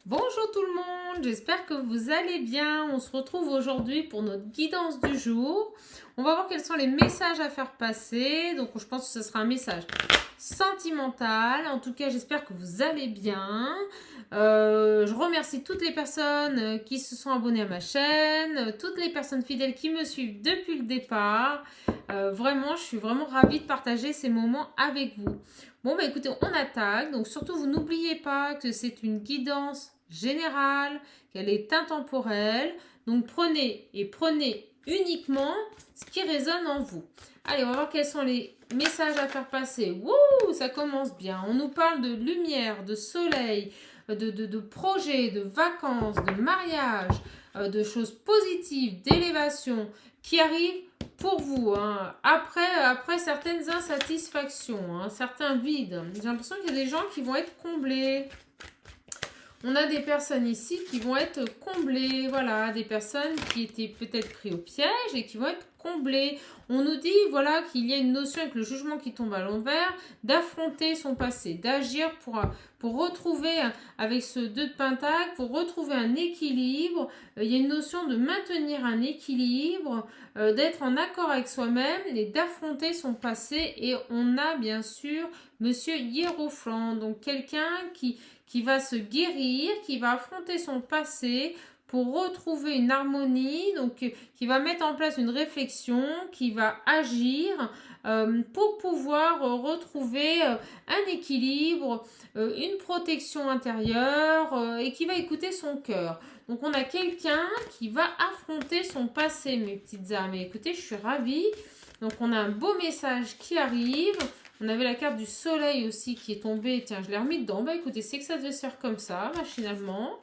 Bonjour tout le monde, j'espère que vous allez bien. On se retrouve aujourd'hui pour notre guidance du jour. On va voir quels sont les messages à faire passer. Donc je pense que ce sera un message sentimental. En tout cas, j'espère que vous allez bien. Je remercie toutes les personnes qui se sont abonnées à ma chaîne, toutes les personnes fidèles qui me suivent depuis le départ. Vraiment, je suis vraiment ravie de partager ces moments avec vous. Bon, bah écoutez, on attaque. Donc surtout, vous n'oubliez pas que c'est une guidance générale, qu'elle est intemporelle. Donc prenez uniquement ce qui résonne en vous. Allez, on va voir quels sont les messages à faire passer. Wouh, ça commence bien. On nous parle de lumière, de soleil, de projets, de vacances, de mariage, de choses positives, d'élévation qui arrivent pour vous, hein. Après certaines insatisfactions, hein, certains vides. J'ai l'impression qu'il y a des gens qui vont être comblés. On a des personnes ici qui vont être comblées, voilà, des personnes qui étaient peut-être pris au piège et qui vont être comblées. On nous dit, voilà, qu'il y a une notion avec le jugement qui tombe à l'envers, d'affronter son passé, d'agir pour retrouver, avec ce 2 de pentacle, pour retrouver un équilibre. Il y a une notion de maintenir un équilibre, d'être en accord avec soi-même et d'affronter son passé. Et on a bien sûr Monsieur Hiérophant, donc quelqu'un qui va se guérir, qui va affronter son passé pour retrouver une harmonie, donc qui va mettre en place une réflexion, qui va agir pour pouvoir retrouver un équilibre, une protection intérieure et qui va écouter son cœur. Donc on a quelqu'un qui va affronter son passé, mes petites âmes. Et écoutez, je suis ravie. Donc on a un beau message qui arrive. On avait la carte du soleil aussi qui est tombée. Tiens, je l'ai remis dedans. Bah écoutez, c'est que ça devait se faire comme ça, machinalement.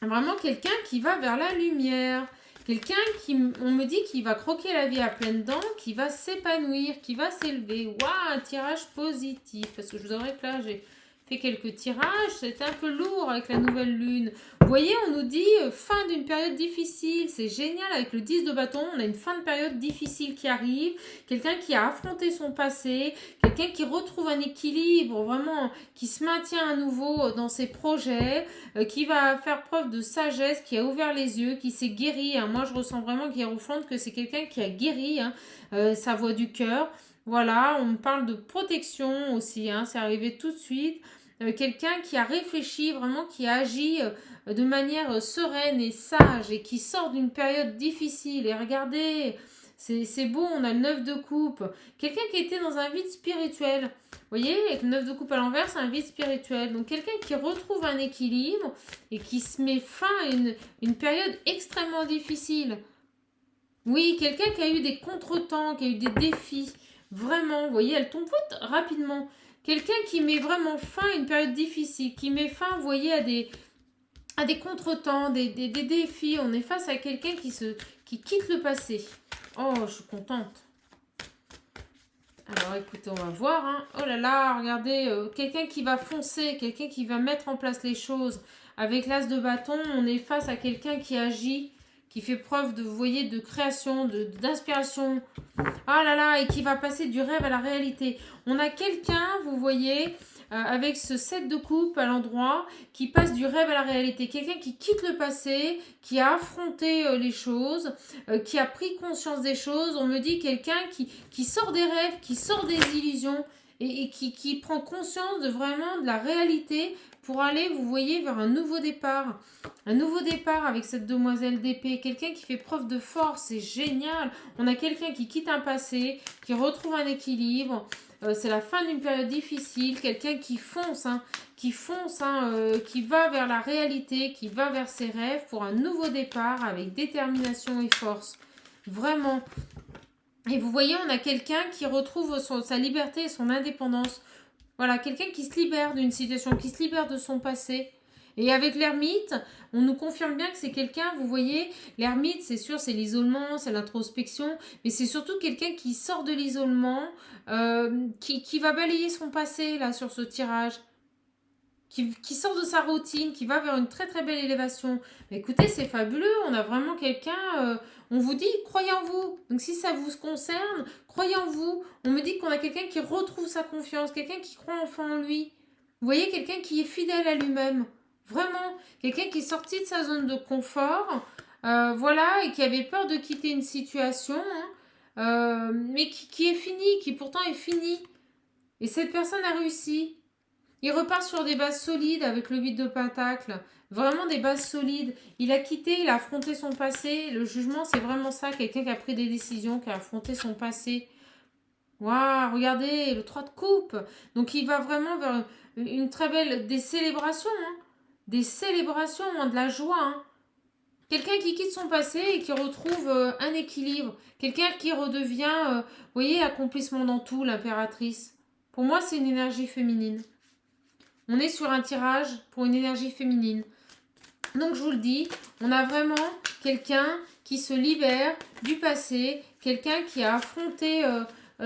Vraiment quelqu'un qui va vers la lumière. Quelqu'un qui, on me dit, qu'il va croquer la vie à pleines dents, qui va s'épanouir, qui va s'élever. Waouh, un tirage positif. Parce que je vous avouerai que là, j'ai fait quelques tirages. C'était un peu lourd avec la nouvelle lune. Vous voyez, on nous dit fin d'une période difficile. C'est génial avec le 10 de bâton. On a une fin de période difficile qui arrive. Quelqu'un qui a affronté son passé. Quelqu'un qui retrouve un équilibre, vraiment, qui se maintient à nouveau dans ses projets. Qui va faire preuve de sagesse, qui a ouvert les yeux, qui s'est guéri. Hein. Moi, je ressens vraiment qu'Hierophante, que c'est quelqu'un qui a guéri sa voix du cœur. Voilà, on parle de protection aussi, hein, c'est arrivé tout de suite. Quelqu'un qui a réfléchi, vraiment qui a agi de manière sereine et sage et qui sort d'une période difficile. Et regardez, c'est beau, on a le 9 de coupe. Quelqu'un qui était dans un vide spirituel. Vous voyez, avec le 9 de coupe à l'envers, c'est un vide spirituel. Donc quelqu'un qui retrouve un équilibre et qui se met fin à une période extrêmement difficile. Oui, quelqu'un qui a eu des contretemps, qui a eu des défis. Vraiment, vous voyez, elle tombe rapidement. Quelqu'un qui met vraiment fin à une période difficile, qui met fin, vous voyez, à des contretemps, des défis. On est face à quelqu'un qui quitte le passé. Oh, je suis contente. Alors écoutez, on va voir. Hein. Oh là là, regardez, quelqu'un qui va foncer, quelqu'un qui va mettre en place les choses. Avec l'as de bâton, on est face à quelqu'un qui agit, qui fait preuve de, vous voyez, de création, d'inspiration. Ah là là, et qui va passer du rêve à la réalité. On a quelqu'un, vous voyez, avec ce 7 de coupe à l'endroit, qui passe du rêve à la réalité. Quelqu'un qui quitte le passé, qui a affronté les choses, qui a pris conscience des choses. On me dit quelqu'un qui sort des rêves, qui sort des illusions et qui prend conscience de vraiment de la réalité pour aller, vous voyez, vers un nouveau départ. Un nouveau départ avec cette demoiselle d'épée. Quelqu'un qui fait preuve de force, c'est génial. On a quelqu'un qui quitte un passé, qui retrouve un équilibre. C'est la fin d'une période difficile. Quelqu'un qui fonce, qui va vers la réalité, qui va vers ses rêves pour un nouveau départ avec détermination et force. Vraiment. Et vous voyez, on a quelqu'un qui retrouve sa liberté et son indépendance. Voilà, quelqu'un qui se libère d'une situation, qui se libère de son passé. Et avec l'ermite, on nous confirme bien que c'est quelqu'un, vous voyez, l'ermite, c'est sûr, c'est l'isolement, c'est l'introspection, mais c'est surtout quelqu'un qui sort de l'isolement, qui va balayer son passé, là, sur ce tirage, qui sort de sa routine, qui va vers une très très belle élévation. Mais écoutez, c'est fabuleux, on a vraiment quelqu'un, on vous dit, croyez en vous. Donc si ça vous concerne, croyez en vous. On me dit qu'on a quelqu'un qui retrouve sa confiance, quelqu'un qui croit enfin en lui. Vous voyez, quelqu'un qui est fidèle à lui-même. Vraiment, quelqu'un qui est sorti de sa zone de confort, voilà, et qui avait peur de quitter une situation, hein, mais qui est fini, qui pourtant est fini. Et cette personne a réussi. Il repart sur des bases solides avec le 8 de Pentacle. Vraiment des bases solides. Il a quitté, il a affronté son passé. Le jugement, c'est vraiment ça. Quelqu'un qui a pris des décisions, qui a affronté son passé. Waouh, regardez, le 3 de coupe. Donc il va vraiment vers une très belle... Des célébrations, hein. Des célébrations, hein, de la joie, hein. Quelqu'un qui quitte son passé et qui retrouve un équilibre. Quelqu'un qui redevient, vous voyez, accomplissement dans tout, l'impératrice. Pour moi, c'est une énergie féminine. On est sur un tirage pour une énergie féminine. Donc, je vous le dis, on a vraiment quelqu'un qui se libère du passé, quelqu'un qui a affronté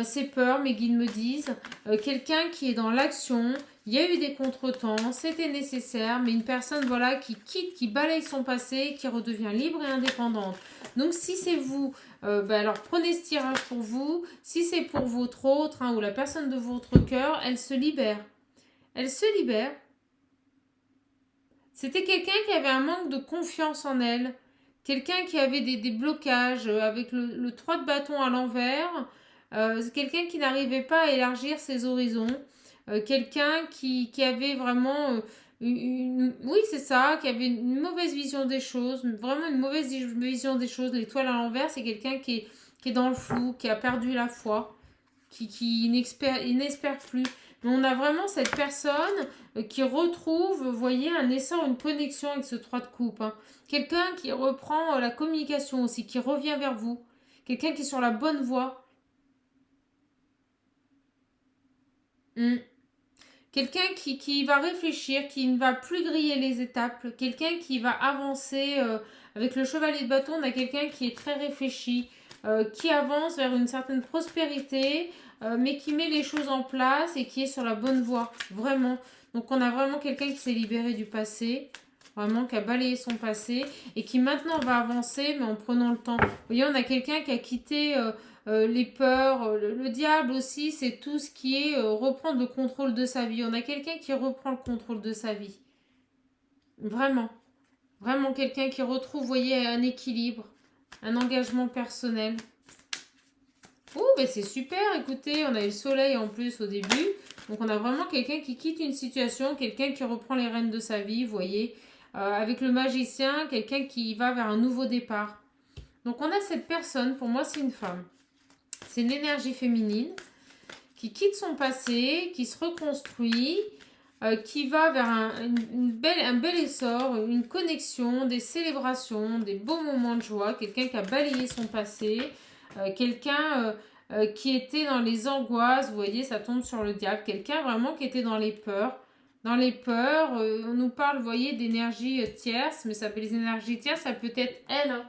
ses peurs, mes guides me disent, quelqu'un qui est dans l'action. Il y a eu des contretemps, c'était nécessaire, mais une personne voilà qui quitte, qui balaye son passé, qui redevient libre et indépendante. Donc, si c'est vous, alors prenez ce tirage pour vous. Si c'est pour votre autre, hein, ou la personne de votre cœur, elle se libère. Elle se libère. C'était quelqu'un qui avait un manque de confiance en elle. Quelqu'un qui avait des blocages avec le 3 de bâton à l'envers. Quelqu'un qui n'arrivait pas à élargir ses horizons. Quelqu'un qui avait vraiment oui, c'est ça, qui avait une mauvaise vision des choses. Vraiment une mauvaise vision des choses. L'étoile à l'envers, c'est quelqu'un qui est dans le flou, qui a perdu la foi, qui n'espère plus. Mais on a vraiment cette personne qui retrouve, vous voyez, un essor, une connexion avec ce 3 de coupe. Hein. Quelqu'un qui reprend la communication aussi, qui revient vers vous. Quelqu'un qui est sur la bonne voie. Quelqu'un qui va réfléchir, qui ne va plus griller les étapes. Quelqu'un qui va avancer. Avec le chevalier de bâton, on a quelqu'un qui est très réfléchi, qui avance vers une certaine prospérité, mais qui met les choses en place et qui est sur la bonne voie, vraiment. Donc on a vraiment quelqu'un qui s'est libéré du passé, vraiment qui a balayé son passé et qui maintenant va avancer, mais en prenant le temps. Vous voyez, on a quelqu'un qui a quitté les peurs, le diable aussi, c'est tout ce qui est reprendre le contrôle de sa vie. On a quelqu'un qui reprend le contrôle de sa vie. Vraiment. Vraiment quelqu'un qui retrouve, vous voyez, un équilibre, un engagement personnel. Oh, ben c'est super, écoutez, on a eu le soleil en plus au début. Donc on a vraiment quelqu'un qui quitte une situation, quelqu'un qui reprend les rênes de sa vie, vous voyez. Avec le magicien, quelqu'un qui va vers un nouveau départ. Donc on a cette personne, pour moi c'est une femme. C'est une énergie féminine qui quitte son passé, qui se reconstruit, qui va vers un bel essor, une connexion, des célébrations, des beaux moments de joie, quelqu'un qui a balayé son passé, quelqu'un qui était dans les angoisses, vous voyez, ça tombe sur le diable, quelqu'un vraiment qui était dans les peurs. Dans les peurs, on nous parle, vous voyez, d'énergie tierce, mais ça peut les énergies tierces, ça peut être elle, hein.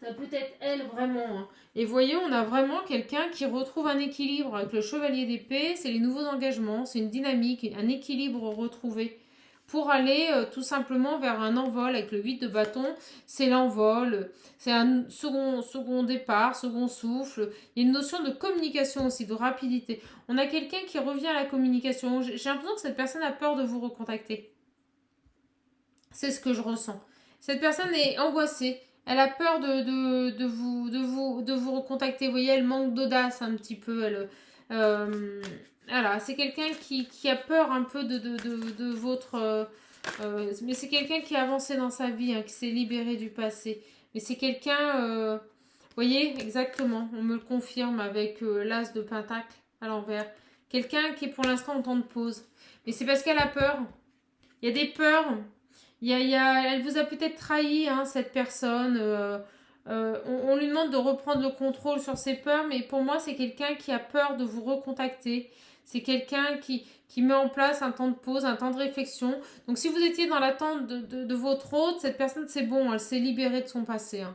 Ça peut être elle vraiment. Hein. Et voyez, on a vraiment quelqu'un qui retrouve un équilibre avec le chevalier d'épée. C'est les nouveaux engagements, c'est une dynamique, un équilibre retrouvé. Pour aller tout simplement vers un envol avec le 8 de bâton, c'est l'envol, c'est un second départ, second souffle. Il y a une notion de communication aussi, de rapidité. On a quelqu'un qui revient à la communication. J'ai l'impression que cette personne a peur de vous recontacter. C'est ce que je ressens. Cette personne est angoissée. Elle a peur de vous recontacter. Vous voyez, elle manque d'audace un petit peu. Voilà, c'est quelqu'un qui a peur un peu de votre... mais c'est quelqu'un qui a avancé dans sa vie, hein, qui s'est libéré du passé. Mais c'est quelqu'un... vous voyez, exactement. On me le confirme avec l'as de pentacle à l'envers. Quelqu'un qui est pour l'instant en temps de pause. Mais c'est parce qu'elle a peur. Il y a des peurs... elle vous a peut-être trahi, hein, cette personne. On lui demande de reprendre le contrôle sur ses peurs, mais pour moi, c'est quelqu'un qui a peur de vous recontacter. C'est quelqu'un qui met en place un temps de pause, un temps de réflexion. Donc, si vous étiez dans l'attente de votre hôte, cette personne, c'est bon, elle s'est libérée de son passé. Hein.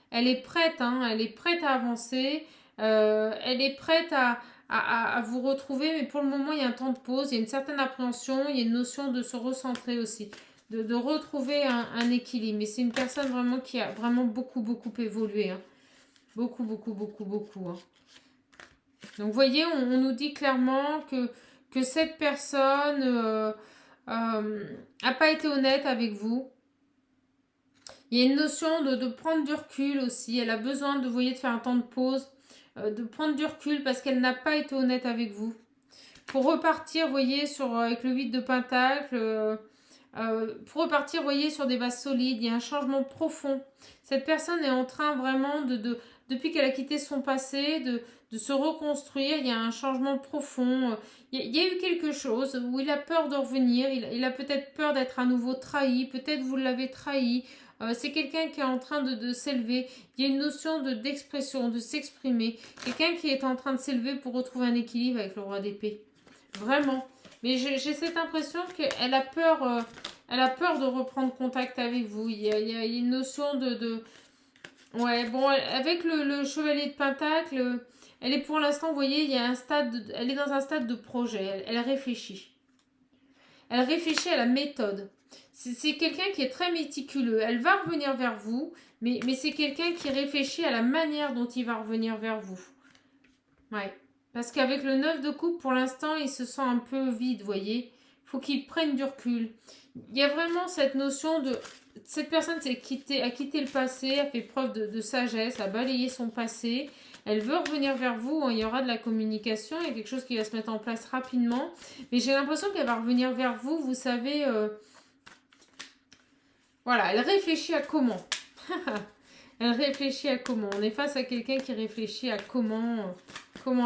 Elle est prête, hein, elle est prête à avancer. Elle est prête à vous retrouver, mais pour le moment, il y a un temps de pause, il y a une certaine appréhension, il y a une notion de se recentrer aussi. De retrouver un équilibre. Mais c'est une personne vraiment qui a vraiment beaucoup évolué. Hein. Beaucoup. Hein. Donc, vous voyez, on nous dit clairement que cette personne n'a pas été honnête avec vous. Il y a une notion de prendre du recul aussi. Elle a besoin de, vous voyez, de faire un temps de pause, de prendre du recul parce qu'elle n'a pas été honnête avec vous. Pour repartir, vous voyez, avec le 8 de Pentacle, pour repartir, vous voyez, sur des bases solides, il y a un changement profond. Cette personne est en train vraiment depuis qu'elle a quitté son passé, de se reconstruire. Il y a un changement profond. Il y a eu quelque chose où il a peur de revenir. Il a peut-être peur d'être à nouveau trahi. Peut-être vous l'avez trahi. C'est quelqu'un qui est en train de s'élever. Il y a une notion d'expression, de s'exprimer. Quelqu'un qui est en train de s'élever pour retrouver un équilibre avec le roi d'épée. Vraiment. Mais j'ai cette impression qu'elle a peur, elle a peur de reprendre contact avec vous. Il y a une notion Ouais, bon, avec le chevalier de Pentacle, elle est pour l'instant, vous voyez, il y a un stade, elle est dans un stade de projet. Elle réfléchit. Elle réfléchit à la méthode. C'est quelqu'un qui est très méticuleux. Elle va revenir vers vous, mais c'est quelqu'un qui réfléchit à la manière dont il va revenir vers vous. Ouais. Parce qu'avec le 9 de coupe, pour l'instant, il se sent un peu vide, vous voyez. Il faut qu'il prenne du recul. Il y a vraiment cette notion de... Cette personne a quitté le passé, a fait preuve de sagesse, a balayé son passé. Elle veut revenir vers vous, il y aura de la communication, il y a quelque chose qui va se mettre en place rapidement. Mais j'ai l'impression qu'elle va revenir vers vous, vous savez... Voilà, elle réfléchit à comment. Elle réfléchit à comment. On est face à quelqu'un qui réfléchit à comment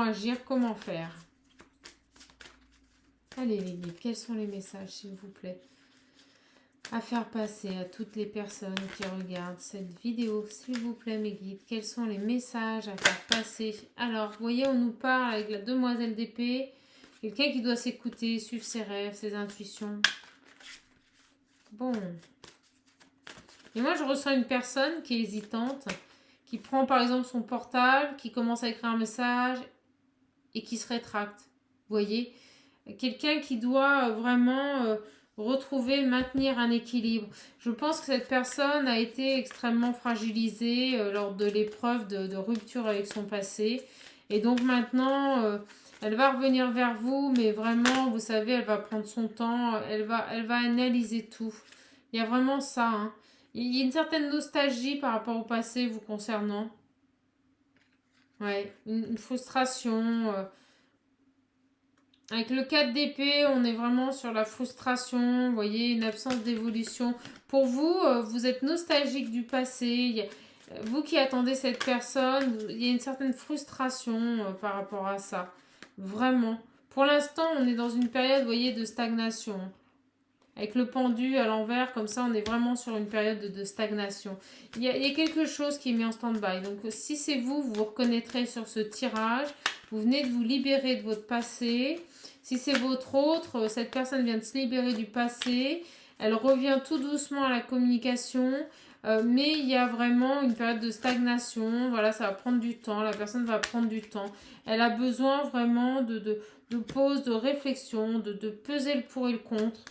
agir, comment faire. Allez les guides, quels sont les messages s'il vous plaît à faire passer à toutes les personnes qui regardent cette vidéo, s'il vous plaît mes guides, quels sont les messages à faire passer? Alors, vous voyez, on nous parle avec la demoiselle d'épée, quelqu'un qui doit s'écouter, suivre ses rêves, ses intuitions. Bon. Et moi, je ressens une personne qui est hésitante, qui prend par exemple son portable, qui commence à écrire un message et qui se rétracte. Vous voyez? Quelqu'un qui doit vraiment retrouver, maintenir un équilibre. Je pense que cette personne a été extrêmement fragilisée lors de l'épreuve de rupture avec son passé. Et donc maintenant, elle va revenir vers vous, mais vraiment, vous savez, elle va prendre son temps, elle va analyser tout. Il y a vraiment ça, hein. Il y a une certaine nostalgie par rapport au passé vous concernant. Ouais, une frustration. Avec le 4 d'épée, on est vraiment sur la frustration, vous voyez, une absence d'évolution. Pour vous, vous êtes nostalgique du passé. Vous qui attendez cette personne, il y a une certaine frustration par rapport à ça. Vraiment. Pour l'instant, on est dans une période, vous voyez, de stagnation. Avec le pendu à l'envers, comme ça, on est vraiment sur une période de stagnation. Il y a quelque chose qui est mis en stand-by. Donc, si c'est vous, vous vous reconnaîtrez sur ce tirage. Vous venez de vous libérer de votre passé. Si c'est votre autre, cette personne vient de se libérer du passé. Elle revient tout doucement à la communication. Mais il y a vraiment une période de stagnation. Voilà, ça va prendre du temps. La personne va prendre du temps. Elle a besoin vraiment de pause, de réflexion, de peser le pour et le contre.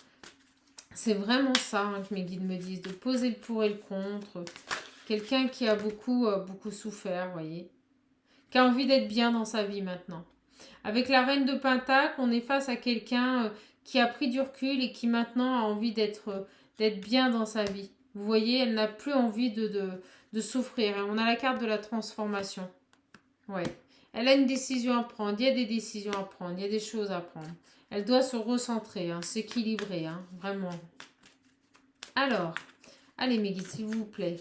C'est vraiment ça hein, que mes guides me disent, de poser le pour et le contre. Quelqu'un qui a beaucoup souffert, vous voyez. Qui a envie d'être bien dans sa vie maintenant. Avec la reine de Pentacle, on est face à quelqu'un qui a pris du recul et qui maintenant a envie d'être bien dans sa vie. Vous voyez, elle n'a plus envie de souffrir. On a la carte de la transformation. Ouais. Elle a une décision à prendre. Il y a des décisions à prendre. Il y a des choses à prendre. Elle doit se recentrer, hein, s'équilibrer, hein, vraiment. Alors, allez mes guides, s'il vous plaît.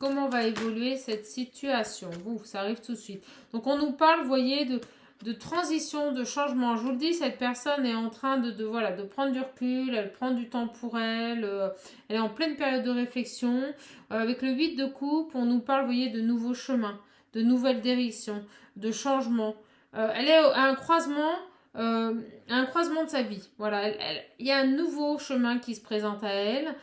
Comment va évoluer cette situation? Ça arrive tout de suite. Donc, on nous parle, vous voyez, de transition, de changement. Je vous le dis, cette personne est en train de prendre du recul. Elle prend du temps pour elle. Elle est en pleine période de réflexion. Avec le 8 de coupe, on nous parle, vous voyez, de nouveaux chemins, de nouvelles directions, de changements. Elle est à un croisement de sa vie. Voilà, il y a un nouveau chemin qui se présente à elle.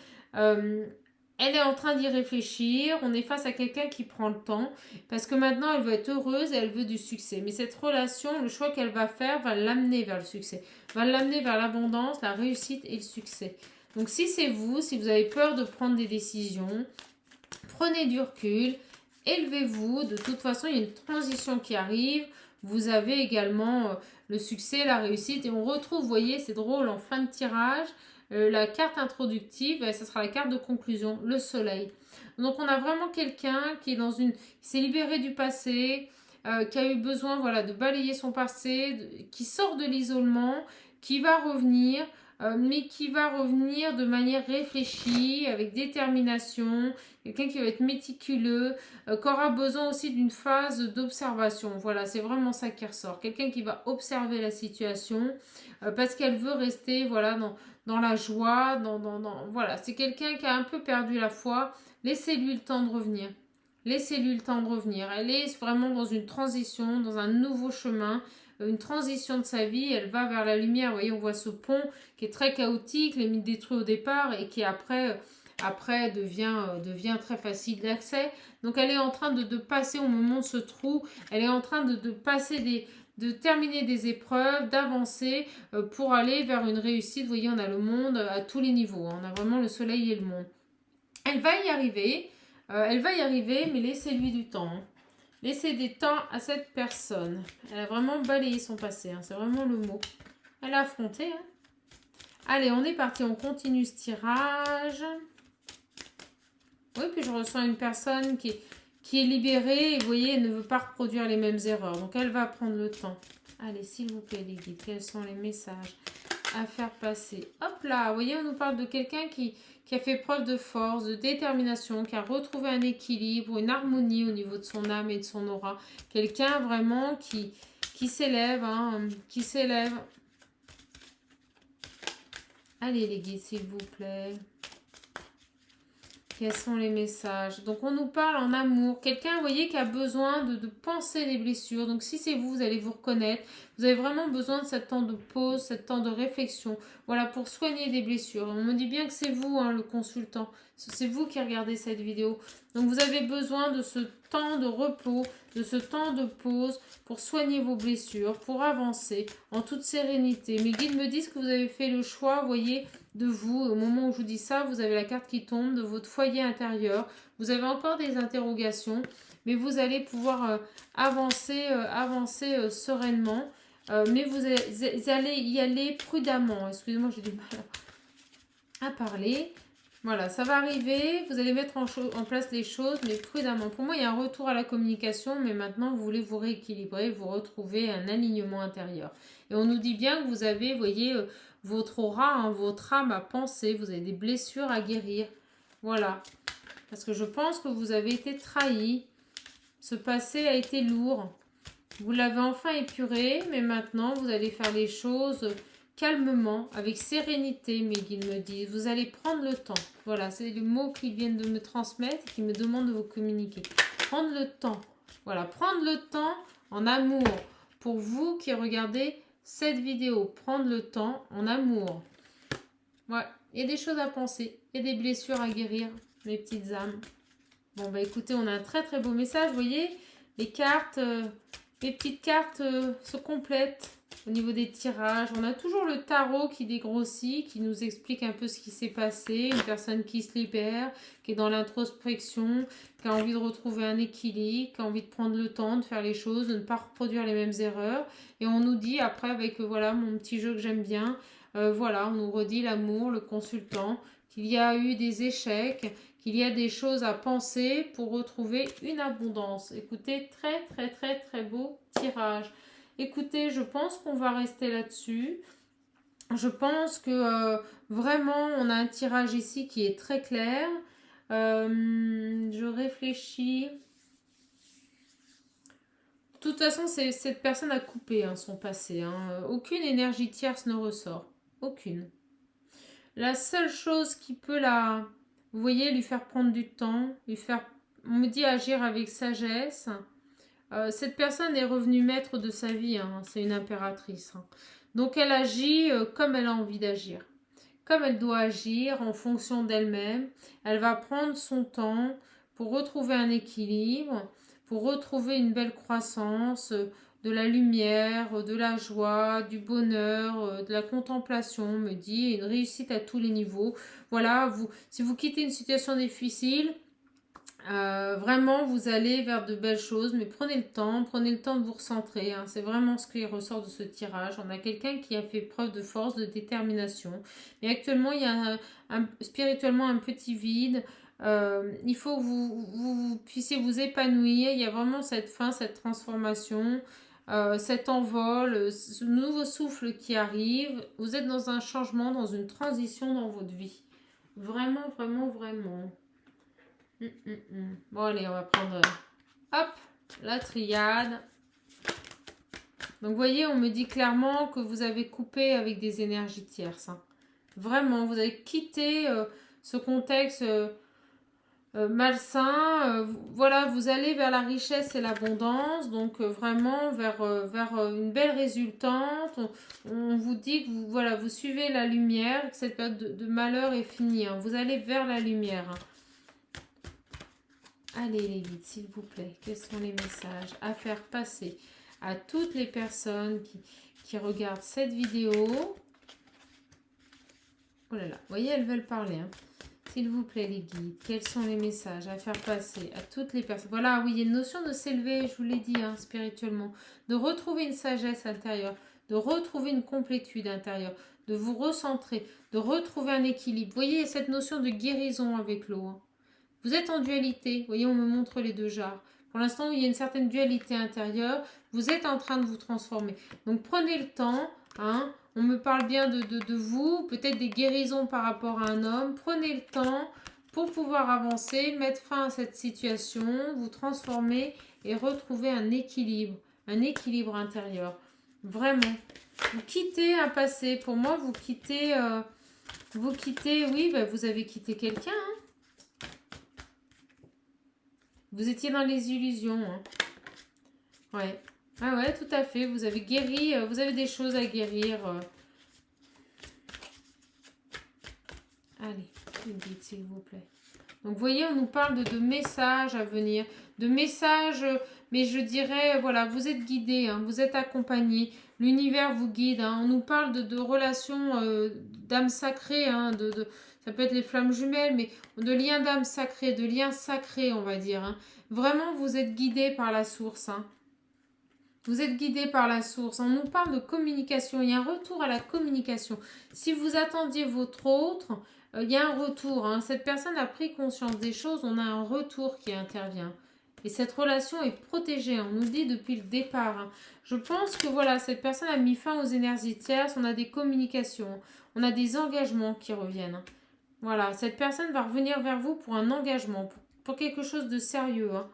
Elle est en train d'y réfléchir. On est face à quelqu'un qui prend le temps. Parce que maintenant, elle veut être heureuse et elle veut du succès. Mais cette relation, le choix qu'elle va faire va l'amener vers le succès. Va l'amener vers l'abondance, la réussite et le succès. Donc si c'est vous, si vous avez peur de prendre des décisions, prenez du recul. Élevez-vous. De toute façon, il y a une transition qui arrive. Vous avez également le succès, la réussite. Et on retrouve, vous voyez, c'est drôle, en fin de tirage, La carte introductive, ça sera la carte de conclusion, le soleil. Donc on a vraiment quelqu'un qui est qui s'est libéré du passé, qui a eu besoin voilà, de balayer son passé, qui sort de l'isolement, qui va revenir, mais qui va revenir de manière réfléchie, avec détermination, quelqu'un qui va être méticuleux, qui aura besoin aussi d'une phase d'observation. Voilà, c'est vraiment ça qui ressort. Quelqu'un qui va observer la situation parce qu'elle veut rester voilà, dans la joie, voilà, c'est quelqu'un qui a un peu perdu la foi. Laissez-lui le temps de revenir. Laissez-lui le temps de revenir. Elle est vraiment dans une transition, dans un nouveau chemin, une transition de sa vie. Elle va vers la lumière. Vous voyez, on voit ce pont qui est très chaotique, les mis détruit au départ et qui après devient très facile d'accès. Donc elle est en train de passer au moment de ce trou. Elle est en train de passer de terminer des épreuves, d'avancer pour aller vers une réussite. Vous voyez, on a le monde à tous les niveaux. On a vraiment le soleil et le monde. Elle va y arriver, mais laissez-lui du temps. Hein. Laissez du temps à cette personne. Elle a vraiment balayé son passé, hein. C'est vraiment le mot. Elle a affronté. Hein. Allez, on est parti, on continue ce tirage. Oui, puis je ressens une personne qui est libérée et vous voyez, elle ne veut pas reproduire les mêmes erreurs. Donc elle va prendre le temps. Allez, s'il vous plaît les guides, quels sont les messages à faire passer? Hop là, vous voyez, on nous parle de quelqu'un qui a fait preuve de force, de détermination, qui a retrouvé un équilibre, une harmonie au niveau de son âme et de son aura. Quelqu'un vraiment qui s'élève, hein, qui s'élève. Allez les guides, s'il vous plaît. Quels sont les messages? Donc on nous parle en amour. Quelqu'un, vous voyez, qui a besoin de penser les blessures. Donc si c'est vous, vous allez vous reconnaître. Vous avez vraiment besoin de ce temps de pause, ce temps de réflexion. Voilà, pour soigner des blessures. On me dit bien que c'est vous, hein, le consultant. C'est vous qui regardez cette vidéo. Donc vous avez besoin de ce temps de repos, de ce temps de pause pour soigner vos blessures, pour avancer en toute sérénité. Mes guides me disent que vous avez fait le choix, vous voyez, de vous. Au moment où je vous dis ça, vous avez la carte qui tombe de votre foyer intérieur. Vous avez encore des interrogations, mais vous allez pouvoir avancer sereinement. Mais vous allez y aller prudemment. Excusez-moi, j'ai du mal à parler. Voilà, ça va arriver. Vous allez mettre en place les choses, mais prudemment. Pour moi, il y a un retour à la communication, mais maintenant, vous voulez vous rééquilibrer, vous retrouver un alignement intérieur. Et on nous dit bien que vous avez, vous voyez, votre aura, hein, votre âme à penser. Vous avez des blessures à guérir. Voilà. Parce que je pense que vous avez été trahi. Ce passé a été lourd. Vous l'avez enfin épuré, mais maintenant, vous allez faire les choses calmement, avec sérénité, mes guides me disent. Vous allez prendre le temps. Voilà, c'est les mots qu'ils viennent de me transmettre et qui me demandent de vous communiquer. Prendre le temps. Voilà, prendre le temps en amour. Pour vous qui regardez cette vidéo, prendre le temps en amour. Ouais, il y a des choses à penser. Il y a des blessures à guérir, mes petites âmes. Bon, bah écoutez, on a un très très beau message. Vous voyez, les cartes, les petites cartes se complètent. Au niveau des tirages, on a toujours le tarot qui dégrossit, qui nous explique un peu ce qui s'est passé. Une personne qui se libère, qui est dans l'introspection, qui a envie de retrouver un équilibre, qui a envie de prendre le temps de faire les choses, de ne pas reproduire les mêmes erreurs. Et on nous dit après avec voilà mon petit jeu que j'aime bien, voilà, on nous redit l'amour, le consultant, qu'il y a eu des échecs, qu'il y a des choses à penser pour retrouver une abondance. Écoutez, très très très très beau tirage. Écoutez, je pense qu'on va rester là-dessus. Je pense que vraiment, on a un tirage ici qui est très clair. Je réfléchis. De toute façon, cette personne a coupé son passé. Hein. Aucune énergie tierce ne ressort. Aucune. La seule chose qui peut vous voyez, lui faire prendre du temps, on me dit agir avec sagesse. Cette personne est revenue maître de sa vie, hein, c'est une impératrice. Hein. Donc elle agit comme elle a envie d'agir. Comme elle doit agir en fonction d'elle-même. Elle va prendre son temps pour retrouver un équilibre, pour retrouver une belle croissance, de la lumière, de la joie, du bonheur, de la contemplation, on me dit, une réussite à tous les niveaux. Voilà, si vous quittez une situation difficile, Vraiment, vous allez vers de belles choses, mais prenez le temps de vous recentrer, hein. C'est vraiment ce qui ressort de ce tirage. On a quelqu'un qui a fait preuve de force, de détermination. Mais actuellement, il y a spirituellement un petit vide. Il faut que vous puissiez vous épanouir. Il y a vraiment cette fin, cette transformation, cet envol, ce nouveau souffle qui arrive. Vous êtes dans un changement, dans une transition dans votre vie. Vraiment, vraiment, vraiment. Bon, allez, on va prendre, hop, la triade. Donc, vous voyez, on me dit clairement que vous avez coupé avec des énergies tierces, hein. Vraiment, vous avez quitté ce contexte malsain. Voilà, vous allez vers la richesse et l'abondance. Donc, vraiment, vers une belle résultante. On vous dit que vous, voilà, vous suivez la lumière, que cette période de malheur est finie, hein. Vous allez vers la lumière, hein. Allez les guides, s'il vous plaît, quels sont les messages à faire passer à toutes les personnes qui regardent cette vidéo? Oh là là, vous voyez, elles veulent parler, hein. S'il vous plaît les guides, quels sont les messages à faire passer à toutes les personnes? Voilà, oui, il y a une notion de s'élever, je vous l'ai dit, hein, spirituellement, de retrouver une sagesse intérieure, de retrouver une complétude intérieure, de vous recentrer, de retrouver un équilibre. Vous voyez, cette notion de guérison avec l'eau, hein. Vous êtes en dualité, vous voyez, on me montre les deux jarres. Pour l'instant, il y a une certaine dualité intérieure. Vous êtes en train de vous transformer. Donc, prenez le temps, hein. On me parle bien de vous, peut-être des guérisons par rapport à un homme. Prenez le temps pour pouvoir avancer, mettre fin à cette situation, vous transformer et retrouver un équilibre intérieur. Vraiment. Vous quittez un passé. Pour moi, vous quittez, oui, bah, vous avez quitté quelqu'un, hein. Vous étiez dans les illusions, hein. Ouais. Ah ouais, tout à fait. Vous avez guéri, vous avez des choses à guérir. Allez, une guide, s'il vous plaît. Donc, vous voyez, on nous parle de messages à venir, de messages, mais je dirais, voilà, vous êtes guidés, hein, vous êtes accompagnés, l'univers vous guide, hein. On nous parle de relations d'âme sacrée, hein, ça peut être les flammes jumelles, mais de liens d'âme sacrée, de liens sacrés, on va dire, hein. Vraiment, vous êtes guidés par la source, hein. Vous êtes guidé par la source. On nous parle de communication. Il y a un retour à la communication. Si vous attendiez votre autre, il y a un retour, hein. Cette personne a pris conscience des choses. On a un retour qui intervient. Et cette relation est protégée. On nous dit depuis le départ, hein. Je pense que voilà, cette personne a mis fin aux énergies tierces. On a des communications. On a des engagements qui reviennent, hein. Voilà, cette personne va revenir vers vous pour un engagement, pour quelque chose de sérieux, hein.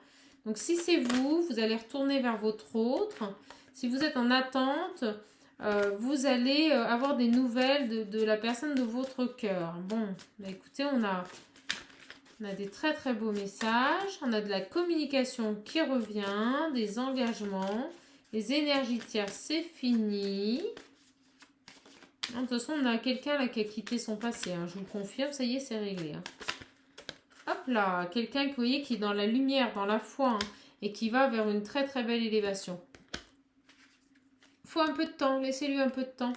Donc, si c'est vous, vous allez retourner vers votre autre. Si vous êtes en attente, vous allez avoir des nouvelles de la personne de votre cœur. Bon, bah écoutez, on a des très très beaux messages. On a de la communication qui revient, des engagements. Les énergies tierces, c'est fini. De toute façon, on a quelqu'un là qui a quitté son passé, hein. Je vous le confirme, ça y est, c'est réglé, hein. Hop là, quelqu'un que vous voyez qui est dans la lumière, dans la foi, hein, et qui va vers une très très belle élévation. Il faut un peu de temps, laissez-lui un peu de temps.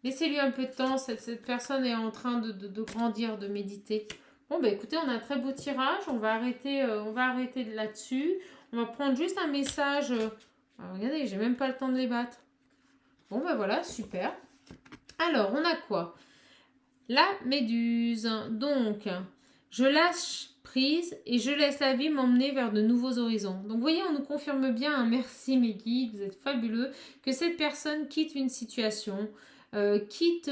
Laissez-lui un peu de temps, cette personne est en train de grandir, de méditer. Bon, bah écoutez, on a un très beau tirage, on va arrêter là-dessus. On va prendre juste un message. Regardez, j'ai même pas le temps de les battre. Bon, bah voilà, super. Alors, on a quoi? La méduse. Donc, je lâche prise et je laisse la vie m'emmener vers de nouveaux horizons. Donc, vous voyez, on nous confirme bien, hein, merci mes guides, vous êtes fabuleux, que cette personne quitte une situation, quitte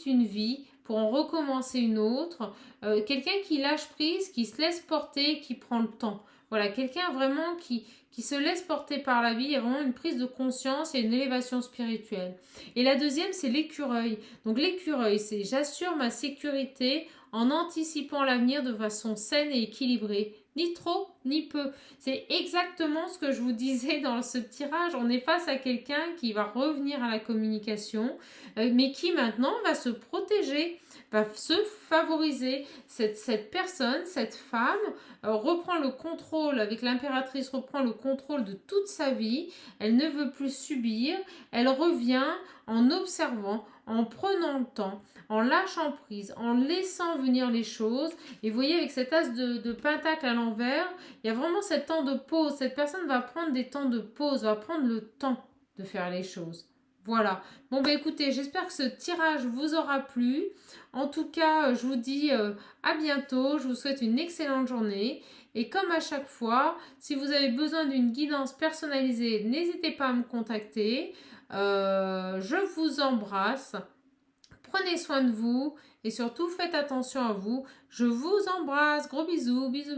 une vie pour en recommencer une autre. Quelqu'un qui lâche prise, qui se laisse porter, qui prend le temps. Voilà, quelqu'un vraiment qui se laisse porter par la vie. Il y a vraiment une prise de conscience et une élévation spirituelle. Et la deuxième, c'est l'écureuil. Donc l'écureuil, c'est j'assure ma sécurité en anticipant l'avenir de façon saine et équilibrée. Ni trop, ni peu. C'est exactement ce que je vous disais dans ce tirage. On est face à quelqu'un qui va revenir à la communication, mais qui maintenant va se protéger, va se favoriser. Cette personne, cette femme, reprend le contrôle, avec l'impératrice, reprend le contrôle de toute sa vie. Elle ne veut plus subir. Elle revient en observant, en prenant le temps, en lâchant prise, en laissant venir les choses. Et vous voyez, avec cet as de pentacle à l'envers, il y a vraiment ce temps de pause. Cette personne va prendre des temps de pause, va prendre le temps de faire les choses. Voilà. Bon, ben écoutez, j'espère que ce tirage vous aura plu. En tout cas, je vous dis à bientôt. Je vous souhaite une excellente journée. Et comme à chaque fois, si vous avez besoin d'une guidance personnalisée, n'hésitez pas à me contacter. Je vous embrasse. Prenez soin de vous et surtout faites attention à vous. Je vous embrasse. Gros bisous, bisous.